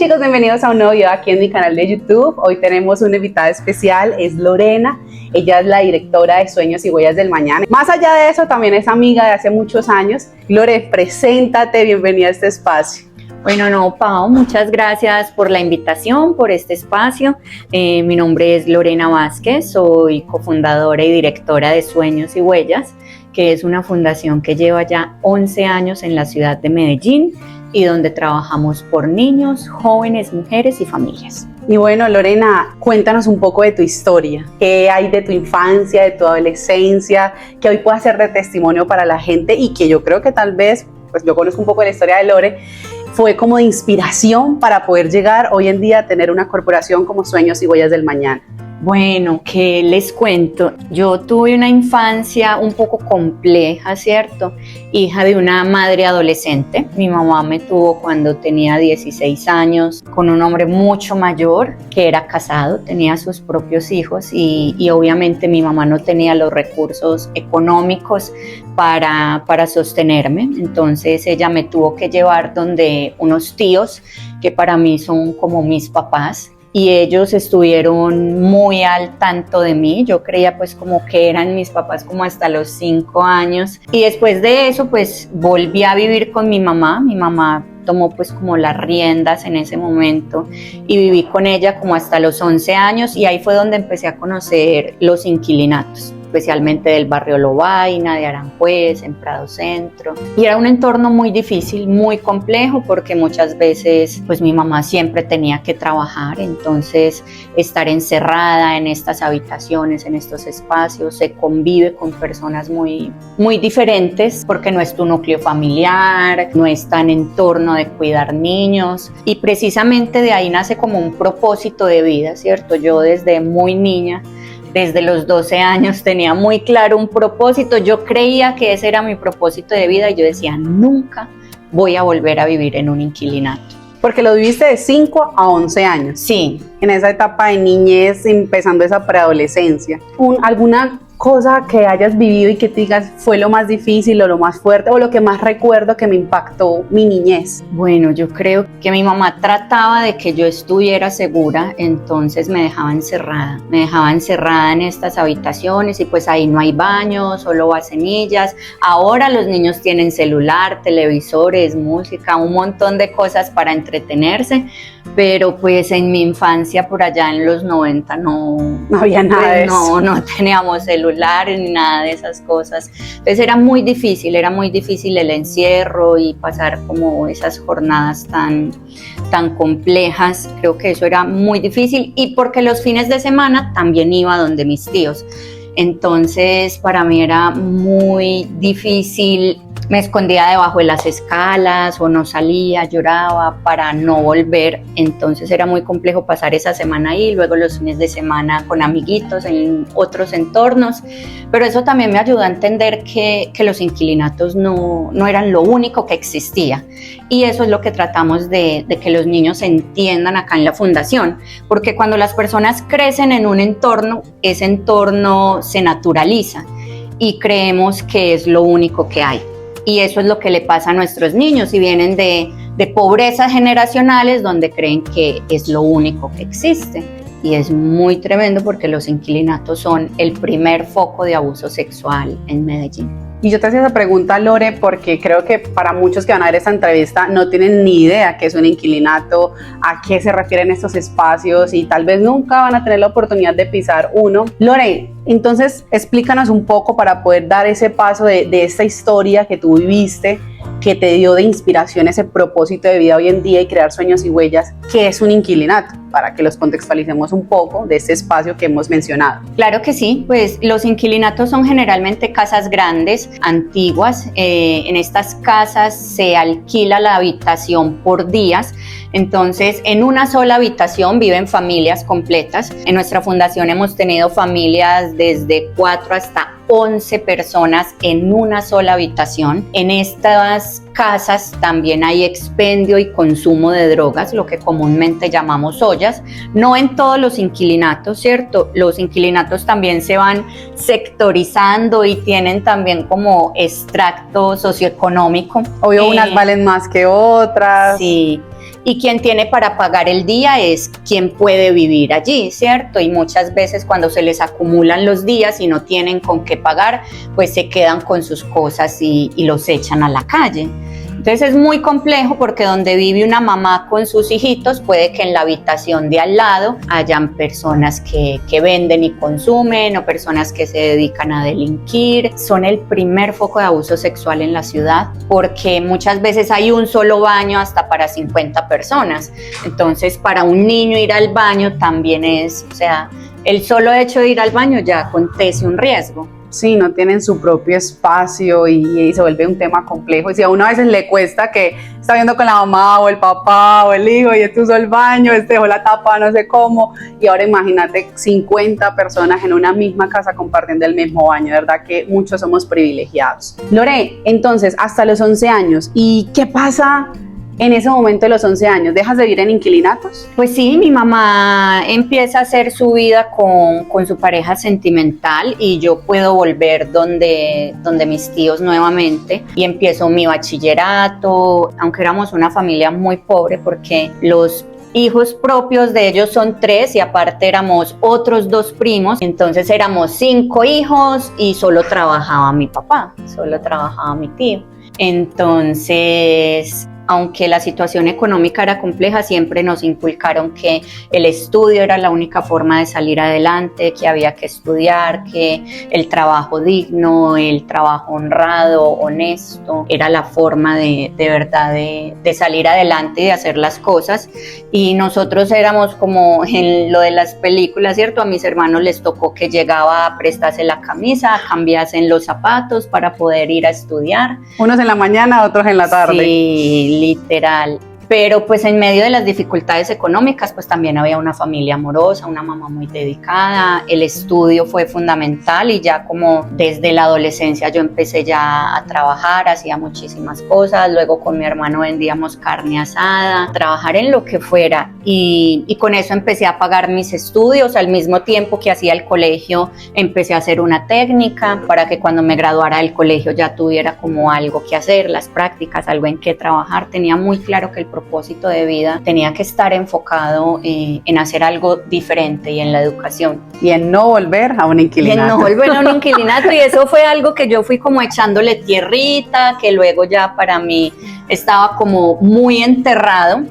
chicos, bienvenidos a un nuevo video aquí en mi canal de YouTube. Hoy tenemos una invitada especial, es Lorena. Ella es la directora de Sueños y Huellas del Mañana. Más allá de eso, también es amiga de hace muchos años. Lore, preséntate, bienvenida a este espacio. Bueno, Pau, muchas gracias por la invitación, por este espacio. Mi nombre es Lorena Vázquez, soy cofundadora y directora de Sueños y Huellas, que es una fundación que lleva ya 11 años en la ciudad de Medellín y donde trabajamos por niños, jóvenes, mujeres y familias. Y bueno, Lorena, cuéntanos un poco de tu historia. ¿Qué hay de tu infancia, de tu adolescencia, que hoy pueda ser de testimonio para la gente y que yo creo que tal vez, pues yo conozco un poco de la historia de Lore, fue como de inspiración para poder llegar hoy en día a tener una corporación como Sueños y Huellas del Mañana? Bueno, ¿qué les cuento? Yo tuve una infancia un poco compleja, ¿cierto? Hija de una madre adolescente. Mi mamá me tuvo cuando tenía 16 años con un hombre mucho mayor que era casado, tenía sus propios hijos y obviamente mi mamá no tenía los recursos económicos para sostenerme. Entonces ella me tuvo que llevar donde unos tíos que para mí son como mis papás. Y ellos estuvieron muy al tanto de mí. Yo creía pues como que eran mis papás como hasta los 5 años. Y después de eso pues volví a vivir con mi mamá. Mi mamá tomó pues como las riendas en ese momento y viví con ella como hasta los 11 años y ahí fue donde empecé a conocer los inquilinatos, especialmente del barrio Lovaina, de Aranjuez, en Prado Centro. Y era un entorno muy difícil, muy complejo, porque muchas veces pues mi mamá siempre tenía que trabajar, entonces estar encerrada en estas habitaciones, en estos espacios, se convive con personas muy diferentes, porque no es tu núcleo familiar, no es tan entorno de cuidar niños, y precisamente de ahí nace como un propósito de vida, ¿cierto? Yo desde muy niña, desde los 12 años tenía muy claro un propósito, yo creía que ese era mi propósito de vida y yo decía, nunca voy a volver a vivir en un inquilinato. Porque lo viviste de 5 a 11 años. Sí. En esa etapa de niñez, empezando esa preadolescencia. ¿Alguna cosa que hayas vivido y que te digas fue lo más difícil o lo más fuerte o lo que más recuerdo que me impactó mi niñez? Bueno, yo creo que mi mamá trataba de que yo estuviera segura, entonces me dejaba encerrada en estas habitaciones y pues ahí no hay baños, solo vasenillas. Ahora los niños tienen celular, televisores, música, un montón de cosas para entretenerse, pero pues en mi infancia por allá en los 90 no había nada de eso. No teníamos celular ni nada de esas cosas. Entonces era muy difícil el encierro y pasar como esas jornadas tan complejas. Creo que eso era muy difícil y porque los fines de semana también iba donde mis tíos. Entonces para mí era muy difícil. Me escondía debajo de las escalas o no salía, lloraba para no volver. Entonces era muy complejo pasar esa semana ahí, luego los fines de semana con amiguitos en otros entornos. Pero eso también me ayudó a entender que los inquilinatos no eran lo único que existía. Y eso es lo que tratamos de que los niños entiendan acá en la fundación. Porque cuando las personas crecen en un entorno, ese entorno se naturaliza y creemos que es lo único que hay. Y eso es lo que le pasa a nuestros niños y vienen de pobrezas generacionales donde creen que es lo único que existe. Y es muy tremendo porque los inquilinatos son el primer foco de abuso sexual en Medellín. Y yo te hacía esa pregunta, Lore, porque creo que para muchos que van a ver esta entrevista no tienen ni idea qué es un inquilinato, a qué se refieren estos espacios y tal vez nunca van a tener la oportunidad de pisar uno. Lore, entonces explícanos un poco para poder dar ese paso de esta historia que tú viviste, que te dio de inspiración ese propósito de vida hoy en día y crear Sueños y Huellas, ¿qué es un inquilinato? Para que los contextualicemos un poco de este espacio que hemos mencionado. Claro que sí, pues los inquilinatos son generalmente casas grandes, antiguas. En estas casas se alquila la habitación por días, entonces en una sola habitación viven familias completas. En nuestra fundación hemos tenido familias desde 4 hasta 11 personas en una sola habitación. En estas casas también hay expendio y consumo de drogas, lo que comúnmente llamamos ollas. No en todos los inquilinatos, ¿cierto? Los inquilinatos también se van sectorizando y tienen también como extracto socioeconómico. Obvio, unas valen más que otras. Sí. y quien tiene para pagar el día es quien puede vivir allí, ¿cierto? Y muchas veces cuando se les acumulan los días y no tienen con qué pagar, pues se quedan con sus cosas y los echan a la calle. Entonces es muy complejo porque donde vive una mamá con sus hijitos, puede que en la habitación de al lado hayan personas que venden y consumen o personas que se dedican a delinquir. Son el primer foco de abuso sexual en la ciudad porque muchas veces hay un solo baño hasta para 50 personas. Entonces para un niño ir al baño también es, o sea, el solo hecho de ir al baño ya acontece un riesgo. Sí, no tienen su propio espacio y se vuelve un tema complejo. Y si a uno a veces le cuesta que está viendo con la mamá o el papá o el hijo y este usó el baño, este dejó la tapa, no sé cómo, y ahora imagínate 50 personas en una misma casa compartiendo el mismo baño, ¿verdad? Que muchos somos privilegiados. Lore, entonces, hasta los 11 años, ¿y qué pasa en ese momento de los 11 años? ¿Dejas de vivir en inquilinatos? Pues sí, mi mamá empieza a hacer su vida con su pareja sentimental y yo puedo volver donde mis tíos nuevamente y empiezo mi bachillerato, aunque éramos una familia muy pobre porque los hijos propios de ellos son 3 y aparte éramos otros 2 primos, entonces éramos 5 hijos y solo trabajaba mi papá, solo trabajaba mi tío. Entonces, aunque la situación económica era compleja, siempre nos inculcaron que el estudio era la única forma de salir adelante, que había que estudiar, que el trabajo digno, el trabajo honrado, honesto, era la forma de verdad de salir adelante y de hacer las cosas. Y nosotros éramos como en lo de las películas, ¿cierto? A mis hermanos les tocó que llegaba a prestarse la camisa, cambiasen los zapatos para poder ir a estudiar. Unos en la mañana, otros en la tarde. Sí, literal. Pero pues en medio de las dificultades económicas pues también había una familia amorosa, una mamá muy dedicada, el estudio fue fundamental y ya como desde la adolescencia yo empecé ya a trabajar, hacía muchísimas cosas, luego con mi hermano vendíamos carne asada, trabajar en lo que fuera y con eso empecé a pagar mis estudios, al mismo tiempo que hacía el colegio empecé a hacer una técnica para que cuando me graduara del colegio ya tuviera como algo que hacer, las prácticas, algo en que trabajar, tenía muy claro que el propósito de vida tenía que estar enfocado en hacer algo diferente y en la educación. Y en no volver a un inquilinato. Y en no volver a un inquilinato, y eso fue algo que yo fui como echándole tierrita, que luego ya para mí estaba como muy enterrado.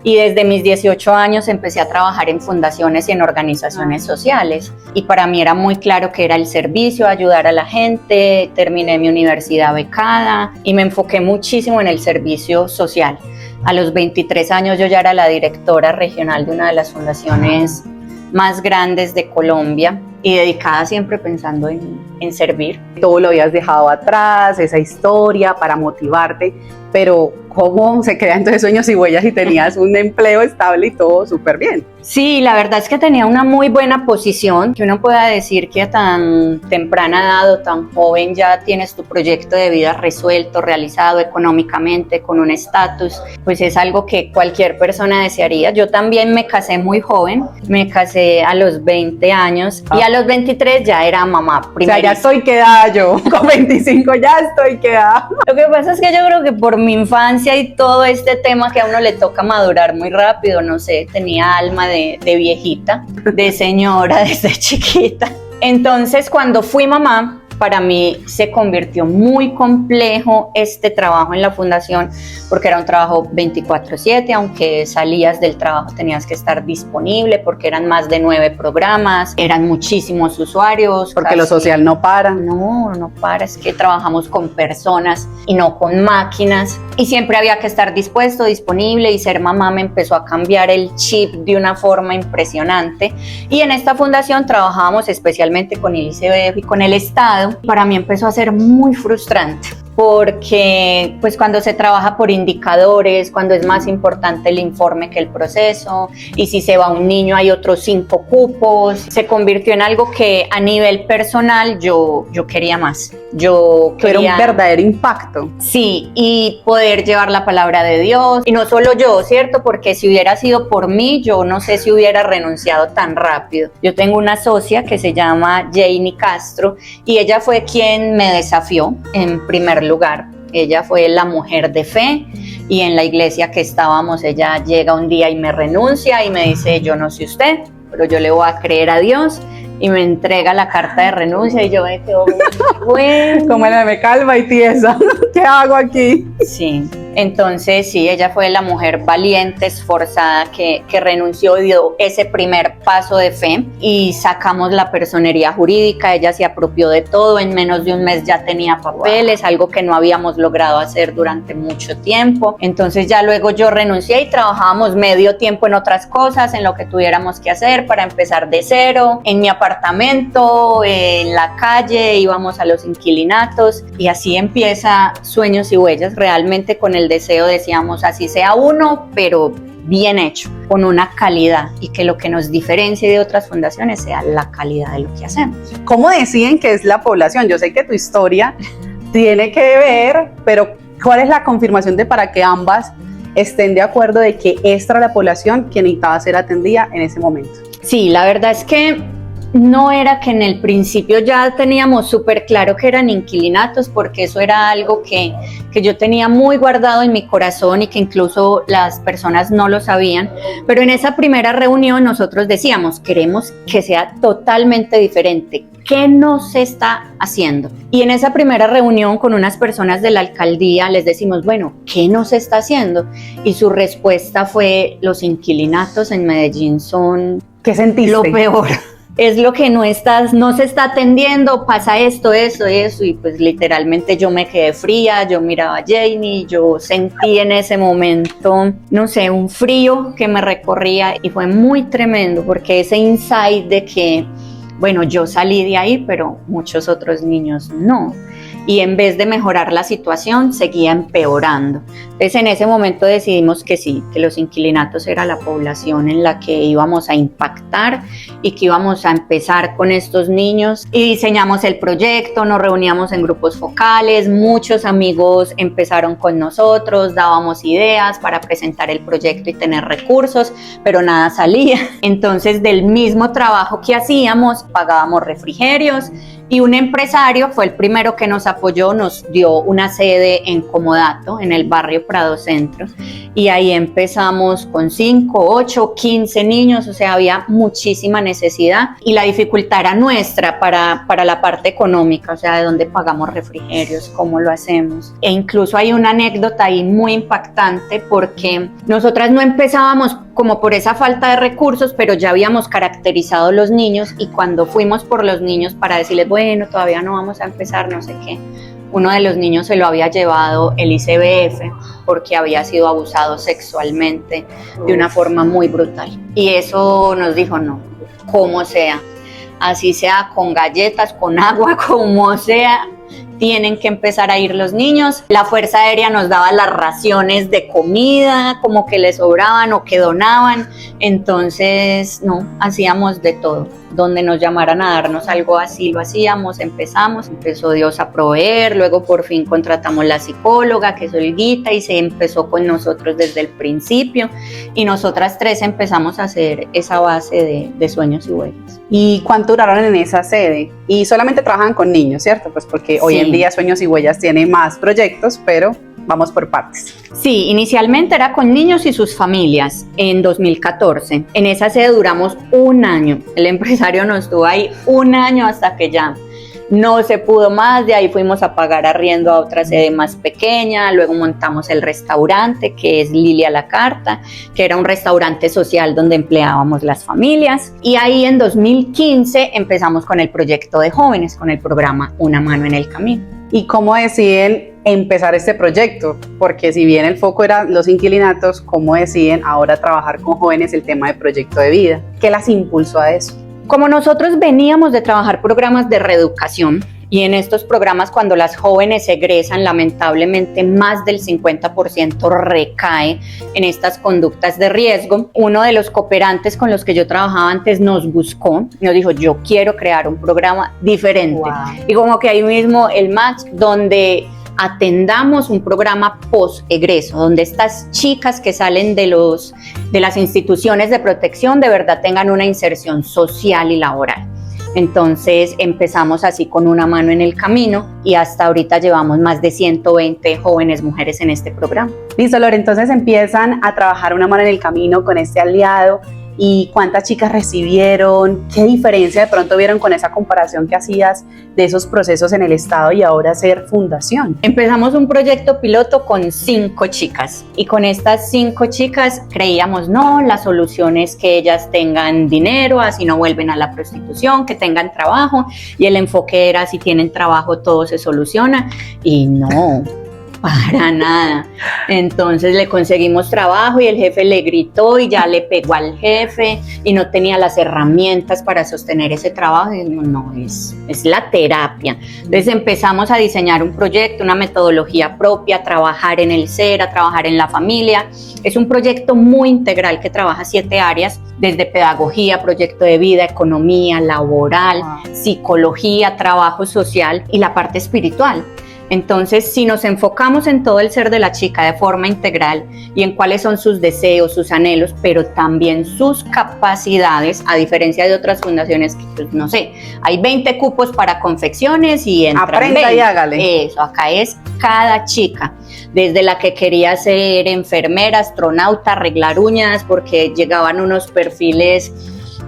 Y desde mis 18 años empecé a trabajar en fundaciones y en organizaciones sociales. Y para mí era muy claro que era el servicio, ayudar a la gente. Terminé mi universidad becada y me enfoqué muchísimo en el servicio social. A los 23 años yo ya era la directora regional de una de las fundaciones más grandes de Colombia y dedicada siempre pensando en servir. Todo lo habías dejado atrás, esa historia para motivarte, pero ¿cómo se crean entonces sueños y huellas si tenías un empleo estable y todo súper bien? Sí, la verdad es que tenía una muy buena posición, que uno pueda decir que a tan temprana edad o tan joven ya tienes tu proyecto de vida resuelto, realizado económicamente, con un estatus, pues es algo que cualquier persona desearía. Yo también me casé muy joven, me casé a los 20 años y a los 23 ya era mamá primeriza. O sea, ya estoy quedada yo, con 25 ya estoy quedada. Lo que pasa es que yo creo que por mi infancia y todo este tema que a uno le toca madurar muy rápido, no sé, tenía alma de viejita, de señora desde chiquita. Entonces, cuando fui mamá, para mí se convirtió muy complejo este trabajo en la fundación porque era un trabajo 24/7, aunque salías del trabajo tenías que estar disponible porque eran más de 9 programas, eran muchísimos usuarios. Porque lo social no para. No para, es que trabajamos con personas y no con máquinas y siempre había que estar dispuesto, disponible, y ser mamá me empezó a cambiar el chip de una forma impresionante. Y en esta fundación trabajábamos especialmente con el ICBF y con el Estado. Para mí empezó a ser muy frustrante porque pues cuando se trabaja por indicadores, cuando es más importante el informe que el proceso, y si se va un niño hay otros 5 cupos, se convirtió en algo que a nivel personal yo quería más. Yo quería... Era un verdadero impacto. Sí, y poder llevar la palabra de Dios, y no solo yo, ¿cierto? Porque si hubiera sido por mí, yo no sé si hubiera renunciado tan rápido. Yo tengo una socia que se llama Janie Castro, y ella fue quien me desafió en primer lugar, Ella fue la mujer de fe y en la iglesia que estábamos, ella llega un día y me renuncia y me dice, yo no sé usted, pero yo le voy a creer a Dios, y me entrega la carta de renuncia y yo me quedo bueno. Como el meme, calma y tiesa, ¿qué hago aquí? Sí, entonces sí, ella fue la mujer valiente, esforzada, que renunció y dio ese primer paso de fe, y sacamos la personería jurídica. Ella se apropió de todo, en menos de un mes ya tenía papeles, algo que no habíamos logrado hacer durante mucho tiempo. Entonces ya luego yo renuncié y trabajábamos medio tiempo en otras cosas, en lo que tuviéramos que hacer para empezar de cero, en mi apartamento, en la calle, íbamos a los inquilinatos, y así empieza Sueños y Huellas. Realmente con el deseo decíamos, así sea uno, pero bien hecho, con una calidad, y que lo que nos diferencie de otras fundaciones sea la calidad de lo que hacemos. ¿Cómo deciden que es la población? Yo sé que tu historia tiene que ver, pero ¿cuál es la confirmación de para que ambas estén de acuerdo de que esta era la población que necesitaba ser atendida en ese momento? Sí, la verdad es que no era que en el principio ya teníamos súper claro que eran inquilinatos, porque eso era algo que yo tenía muy guardado en mi corazón y que incluso las personas no lo sabían, pero en esa primera reunión nosotros decíamos, queremos que sea totalmente diferente. ¿Qué no se está haciendo? Y en esa primera reunión con unas personas de la alcaldía les decimos, bueno, ¿qué no se está haciendo? Y su respuesta fue, los inquilinatos en Medellín son... ¿Qué sentiste? Lo peor. Es lo que no se está atendiendo, pasa esto, eso, y pues literalmente yo me quedé fría, yo miraba a Janie, yo sentí en ese momento, no sé, un frío que me recorría, y fue muy tremendo, porque ese insight de que, bueno, yo salí de ahí, pero muchos otros niños no. Y en vez de mejorar la situación, seguía empeorando. Entonces, en ese momento decidimos que sí, que los inquilinatos era la población en la que íbamos a impactar y que íbamos a empezar con estos niños. Y diseñamos el proyecto, nos reuníamos en grupos focales, muchos amigos empezaron con nosotros, dábamos ideas para presentar el proyecto y tener recursos, pero nada salía. Entonces, del mismo trabajo que hacíamos, pagábamos refrigerios. Y un empresario fue el primero que nos apoyó, nos dio una sede en Comodato, en el barrio Prado Centro, y ahí empezamos con 5, 8, 15 niños, o sea, había muchísima necesidad, y la dificultad era nuestra para la parte económica, o sea, de dónde pagamos refrigerios, cómo lo hacemos. E incluso hay una anécdota ahí muy impactante, porque nosotras no empezábamos como por esa falta de recursos, pero ya habíamos caracterizado los niños, y cuando fuimos por los niños para decirles, bueno, todavía no vamos a empezar, no sé qué, uno de los niños se lo había llevado el ICBF porque había sido abusado sexualmente de una forma muy brutal. Y eso nos dijo, no, como sea, así sea con galletas, con agua, como sea, tienen que empezar a ir los niños. La Fuerza Aérea nos daba las raciones de comida, como que les sobraban o que donaban. Entonces, no, hacíamos de todo. Donde nos llamaran a darnos algo así, lo hacíamos, empezó Dios a proveer, luego por fin contratamos la psicóloga, que es Olguita, y se empezó con nosotros desde el principio, y nosotras tres empezamos a hacer esa base de Sueños y Huellas. ¿Y cuánto duraron en esa sede? Y solamente trabajan con niños, ¿cierto? Pues porque hoy en día Sueños y Huellas tiene más proyectos, pero vamos por partes. Sí, inicialmente era con niños y sus familias en 2014. En esa sede duramos un año. El empresario nos tuvo ahí un año hasta que ya no se pudo más. De ahí fuimos a pagar arriendo a otra sede más pequeña. Luego montamos el restaurante, que es Lilia la Carta, que era un restaurante social donde empleábamos las familias. Y ahí en 2015 empezamos con el proyecto de jóvenes, con el programa Una Mano en el Camino. ¿Y cómo deciden empezar este proyecto? Porque si bien el foco era los inquilinatos, ¿cómo deciden ahora trabajar con jóvenes el tema de proyecto de vida? ¿Qué las impulsó a eso? Como nosotros veníamos de trabajar programas de reeducación, y en estos programas, cuando las jóvenes egresan, lamentablemente más del 50% recae en estas conductas de riesgo. Uno de los cooperantes con los que yo trabajaba antes nos buscó, nos dijo, yo quiero crear un programa diferente. Wow. Y como que ahí mismo el match, donde atendamos un programa post-egreso, donde estas chicas que salen de las instituciones de protección de verdad tengan una inserción social y laboral. Entonces empezamos así con una mano en el camino y hasta ahorita llevamos más de 120 jóvenes mujeres en este programa. Listo, Lore, entonces empiezan a trabajar una mano en el camino con este aliado. ¿Y cuántas chicas recibieron? ¿Qué diferencia de pronto vieron con esa comparación que hacías de esos procesos en el Estado y ahora ser fundación? Empezamos un proyecto piloto con 5 chicas y con estas 5 chicas creíamos, no, la solución es que ellas tengan dinero, así no vuelven a la prostitución, que tengan trabajo, y el enfoque era, si tienen trabajo todo se soluciona, y no. Para nada. Entonces le conseguimos trabajo y el jefe le gritó y ya le pegó al jefe y no tenía las herramientas para sostener ese trabajo. Y no, es la terapia. Entonces empezamos a diseñar un proyecto, una metodología propia, a trabajar en el ser, a trabajar en la familia. Es un proyecto muy integral que trabaja 7 áreas, desde pedagogía, proyecto de vida, economía, laboral, psicología, trabajo social y la parte espiritual. Entonces, si nos enfocamos en todo el ser de la chica de forma integral y en cuáles son sus deseos, sus anhelos, pero también sus capacidades, a diferencia de otras fundaciones que, pues, no sé, hay 20 cupos para confecciones y entran Aprenda 20. Y hágale. Eso, acá es cada chica, desde la que quería ser enfermera, astronauta, arreglar uñas, porque llegaban unos perfiles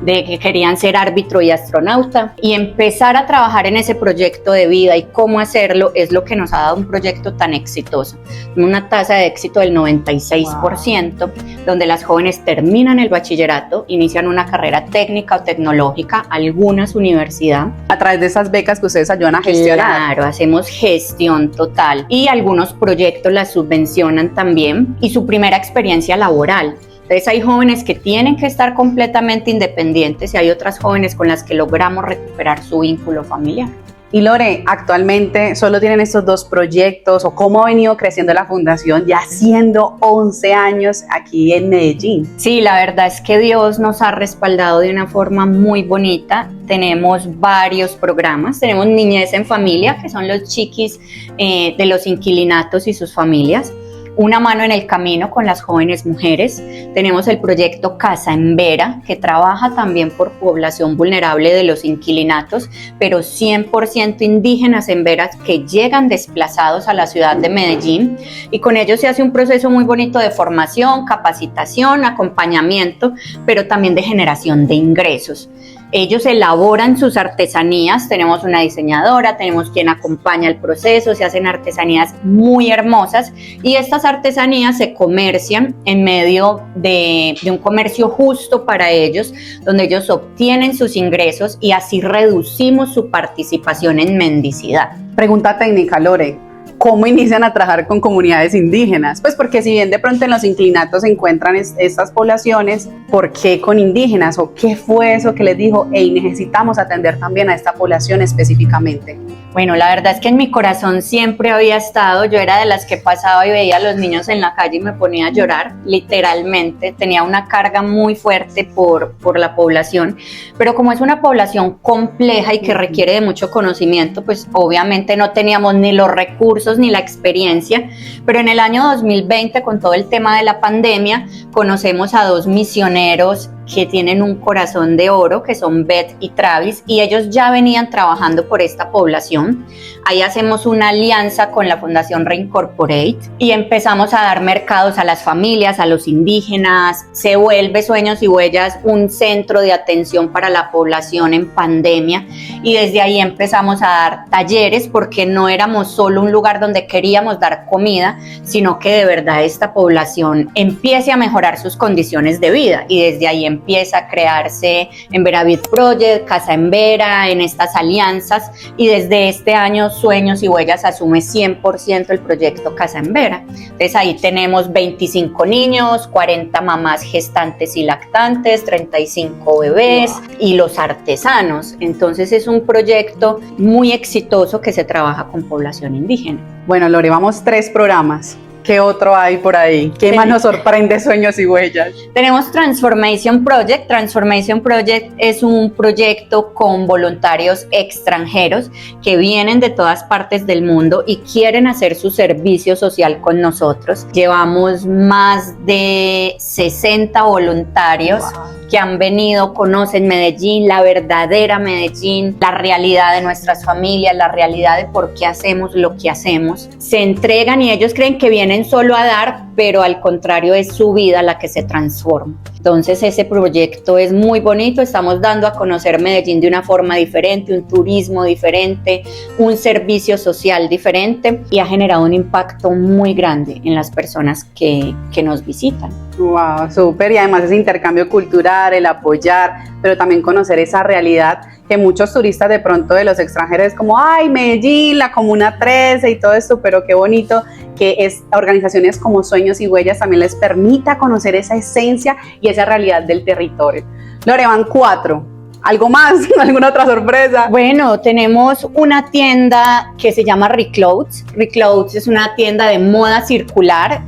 de que querían ser árbitro y astronauta, y empezar a trabajar en ese proyecto de vida y cómo hacerlo es lo que nos ha dado un proyecto tan exitoso. Una tasa de éxito del 96%, wow, donde las jóvenes terminan el bachillerato, inician una carrera técnica o tecnológica, algunas universidad. A través de esas becas que ustedes ayudan a gestionar. Claro, hacemos gestión total y algunos proyectos las subvencionan también, y su primera experiencia laboral. Entonces hay jóvenes que tienen que estar completamente independientes y hay otras jóvenes con las que logramos recuperar su vínculo familiar. Y Lore, actualmente solo tienen estos 2 proyectos, o cómo ha venido creciendo la fundación ya siendo 11 años aquí en Medellín. Sí, la verdad es que Dios nos ha respaldado de una forma muy bonita. Tenemos varios programas, tenemos Niñez en Familia, que son los chiquis de los inquilinatos y sus familias. Una mano en el camino con las jóvenes mujeres. Tenemos el proyecto Casa en Vera, que trabaja también por población vulnerable de los inquilinatos, pero 100% indígenas en Vera que llegan desplazados a la ciudad de Medellín, y con ellos se hace un proceso muy bonito de formación, capacitación, acompañamiento, pero también de generación de ingresos. Ellos elaboran sus artesanías, tenemos una diseñadora, tenemos quien acompaña el proceso, se hacen artesanías muy hermosas y estas artesanías se comercian en medio de un comercio justo para ellos, donde ellos obtienen sus ingresos y así reducimos su participación en mendicidad. Pregunta técnica, Lore. ¿Cómo inician a trabajar con comunidades indígenas? Pues porque si bien de pronto en los inclinatos se encuentran estas poblaciones, ¿por qué con indígenas? ¿O qué fue eso que les dijo? Hey, necesitamos atender también a esta población específicamente. Bueno, la verdad es que en mi corazón siempre había estado, yo era de las que pasaba y veía a los niños en la calle y me ponía a llorar, literalmente, tenía una carga muy fuerte por la población, pero como es una población compleja y que requiere de mucho conocimiento, pues obviamente no teníamos ni los recursos ni la experiencia, pero en el año 2020, con todo el tema de la pandemia, conocemos a 2 misioneros que tienen un corazón de oro, que son Beth y Travis, y ellos ya venían trabajando por esta población. Ahí hacemos una alianza con la Fundación Reincorporate y empezamos a dar mercados a las familias, a los indígenas. Se vuelve Sueños y Huellas un centro de atención para la población en pandemia, y desde ahí empezamos a dar talleres, porque no éramos solo un lugar donde queríamos dar comida, sino que de verdad esta población empiece a mejorar sus condiciones de vida, y desde ahí empieza a crearse en Veravid Project, Casa en Vera, en estas alianzas, y desde este año Sueños y Huellas asume 100% el proyecto Casa en Vera. Entonces ahí tenemos 25 niños, 40 mamás gestantes y lactantes, 35 bebés y los artesanos. Entonces es un proyecto muy exitoso que se trabaja con población indígena. Bueno, Lore, vamos 3 programas. ¿Qué otro hay por ahí? ¿Qué más nos sorprende Sueños y Huellas? Tenemos Transformation Project. Transformation Project es un proyecto con voluntarios extranjeros que vienen de todas partes del mundo y quieren hacer su servicio social con nosotros. Llevamos más de 60 voluntarios. Wow. que han venido, conocen Medellín, la verdadera Medellín, la realidad de nuestras familias, la realidad de por qué hacemos lo que hacemos. Se entregan y ellos creen que vienen solo a dar, pero al contrario es su vida la que se transforma. Entonces ese proyecto es muy bonito, estamos dando a conocer Medellín de una forma diferente, un turismo diferente, un servicio social diferente y ha generado un impacto muy grande en las personas que nos visitan. Wow, súper, y además ese intercambio cultural, el apoyar, pero también conocer esa realidad que muchos turistas de pronto de los extranjeros es como, ay, Medellín, la Comuna 13 y todo esto, pero qué bonito que organizaciones como Sueños y Huellas también les permita conocer esa esencia y esa realidad del territorio. Lore, van 4. ¿Algo más? ¿Alguna otra sorpresa? Bueno, tenemos una tienda que se llama Reclothes. Reclothes es una tienda de moda circular.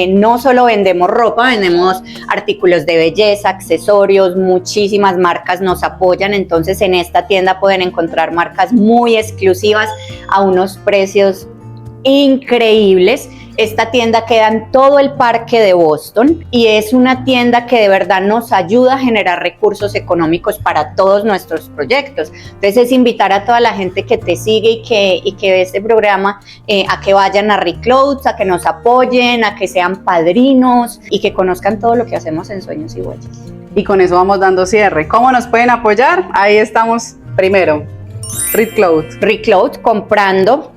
No solo vendemos ropa, vendemos artículos de belleza, accesorios, muchísimas marcas nos apoyan. Entonces en esta tienda pueden encontrar marcas muy exclusivas a unos precios increíbles. Esta tienda queda en todo el parque de Boston y es una tienda que de verdad nos ayuda a generar recursos económicos para todos nuestros proyectos. Entonces es invitar a toda la gente que te sigue y que ve este programa a que vayan a Reclothes, a que nos apoyen, a que sean padrinos y que conozcan todo lo que hacemos en Sueños y Huellas. Y con eso vamos dando cierre. ¿Cómo nos pueden apoyar? Ahí estamos primero. Reclothes, comprando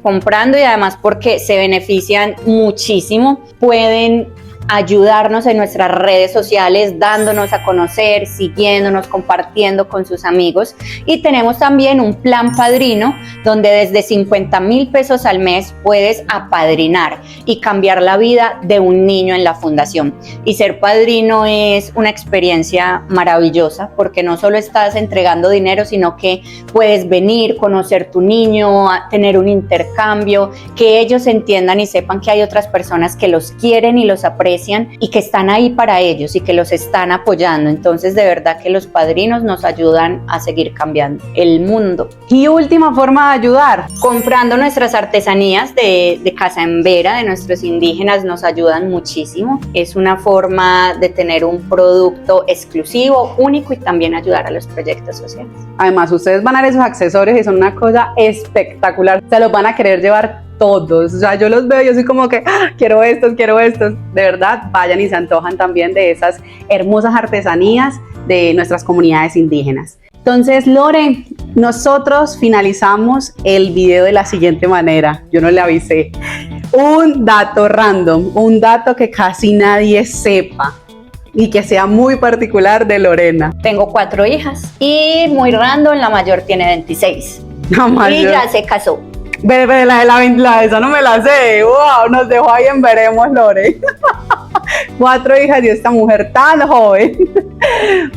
y además porque se benefician muchísimo, pueden ayudarnos en nuestras redes sociales, dándonos a conocer, siguiéndonos, compartiendo con sus amigos. Y tenemos también un plan padrino donde desde 50,000 pesos al mes puedes apadrinar y cambiar la vida de un niño en la fundación. Y ser padrino es una experiencia maravillosa porque no solo estás entregando dinero, sino que puedes venir, conocer tu niño, tener un intercambio, que ellos entiendan y sepan que hay otras personas que los quieren y los aprecian y que están ahí para ellos y que los están apoyando. Entonces de verdad que los padrinos nos ayudan a seguir cambiando el mundo. Y última forma de ayudar, comprando nuestras artesanías de Casa Embera, de nuestros indígenas, nos ayudan muchísimo. Es una forma de tener un producto exclusivo, único y también ayudar a los proyectos sociales. Además ustedes van a ver esos accesorios y son una cosa espectacular, se los van a querer llevar todos, o sea, yo los veo y yo soy como que quiero estos, de verdad, vayan y se antojan también de esas hermosas artesanías de nuestras comunidades indígenas. Entonces, Lore, nosotros finalizamos el video de la siguiente manera, yo no le avisé, un dato random, un dato que casi nadie sepa y que sea muy particular de Lorena. Tengo 4 hijas y muy random, la mayor tiene 26 y ya se casó. Esa no me la sé. Wow, nos dejó ahí en veremos, Lore. 4 hijas y esta mujer tan joven.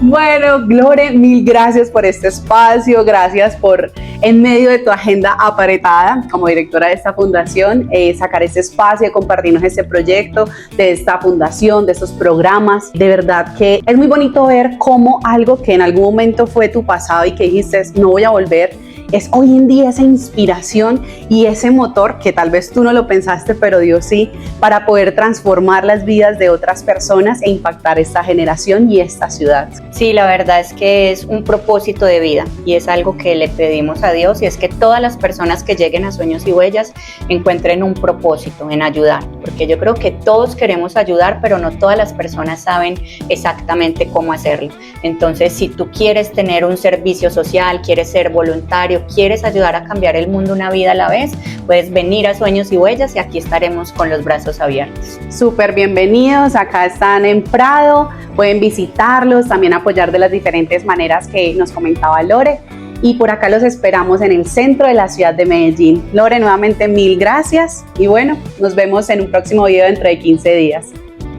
Bueno, Lore, mil gracias por este espacio, gracias por, en medio de tu agenda apretada como directora de esta fundación, sacar este espacio, compartirnos este proyecto de esta fundación, de estos programas. De verdad que es muy bonito ver cómo algo que en algún momento fue tu pasado y que dijiste no voy a volver, es hoy en día esa inspiración y ese motor que tal vez tú no lo pensaste, pero Dios sí, para poder transformar las vidas de otras personas e impactar esta generación y esta ciudad. Sí, la verdad es que es un propósito de vida y es algo que le pedimos a Dios y es que todas las personas que lleguen a Sueños y Huellas encuentren un propósito en ayudar, porque yo creo que todos queremos ayudar, pero no todas las personas saben exactamente cómo hacerlo. Entonces, si tú quieres tener un servicio social, quieres ser voluntario, quieres ayudar a cambiar el mundo una vida a la vez, puedes venir a Sueños y Huellas y aquí estaremos con los brazos abiertos. Súper bienvenidos, acá están en Prado, pueden visitarlos, también apoyar de las diferentes maneras que nos comentaba Lore y por acá los esperamos en el centro de la ciudad de Medellín. Lore, nuevamente mil gracias y bueno, nos vemos en un próximo video dentro de 15 días.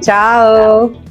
Chao.